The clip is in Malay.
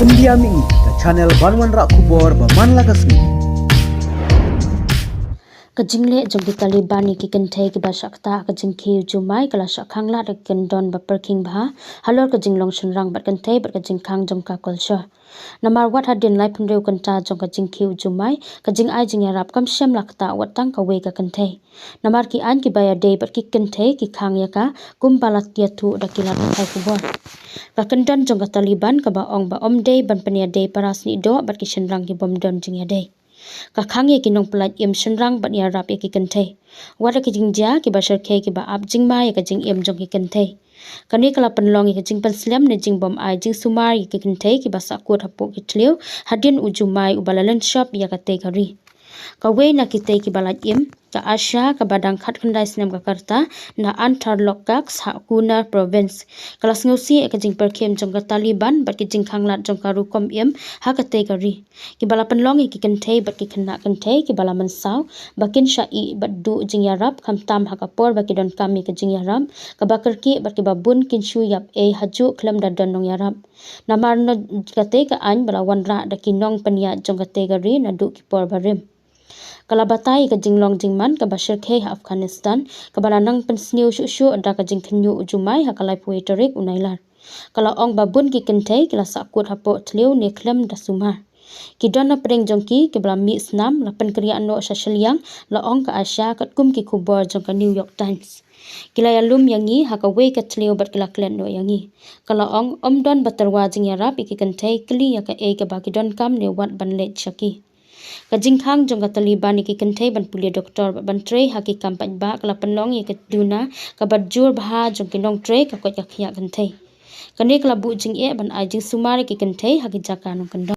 India mi ke channel Banwan Rak Kubor Baman Lagasmi. Kajingle jong di Taliban ki kynthei ki basakta ka jingkhie jumai kala sakhangla de kyndon ba perking bha halor ka jinglong sunrang bat kynthei bat ka jingkhang jong ka culture namar wat hadin lai phunreu kanta jong ka jingkhie jumai ka jingai jingiarap kam shem lakta watang ka we ka kynthei namar ki an ki baya de bat ki kynthei ki khang ya ka kumbalat tia thu da kila thai kubor ka kyndon jong ka Taliban ka ba ong ba om de ban pania de parasni do bat ki sunrang ki bom don jingya de ka khangye ki nong plat yem sunrang bat ya rap ki kynthei wara ki jingja ki basar khe ki ba ap jingmai ka jing yem jong ki kynthei kani kala panlong ki jing pan slam ne jing bom ai jing sumar ki kynthei ki basa ko thapo ki thleu hadin ujumai ubalalan shop ya ka te kari ka we na ki te ki balat yem ka asha ka badang khat khandai snam ka karta na anthar lokak sa kuna province kalas ngosi ka jing perkhem jong ka Taliban bat ki jing khanglat jong ka rukom yem ha ka te kari ki bala panlong ki kynthei bat ki khna kynthei ki bala man saw bakin sha i bat du jingiarap kham tam ha ka por ba ki don kam mi ka jingiarap ka bakar ki bat ki babun kin shu yap e haju khlem da don nong yarap namar no ka te ka an bala wanra da ki nong pania jong ka te kari na du ki por barim kalabatai ka jinglong jingman ka bashir khe Afghanistan ka bala nang pensniu shu shu da ka jingkhnyu ujumai ha kalai poetorik unailar kala ong babun ki kynthei kala sakut hapo thleu ne khlem da sumar ki donna preng jongki ki bala mi snam la pankriya no shashaliang la ong ka asha kat kum ki khubor jong ka New York Times kila yalum yangi ha ka we ka thleu bat kala klen no yangi kala ong omdon batarwa jingiarap ki kynthei kli ya ka e ka ba ki don kam ne wat ban le chaki ka jingkhang jong ka Taliban ki kynthei ban pulia doktor ban trei ha ki kampany ba kala panlong ye ka duna ka bajur bha jong ki nong trei ka ko ka khya kynthei kani kala bu jing e ban ai jing sumar ki kynthei ha ki jaka nong kandong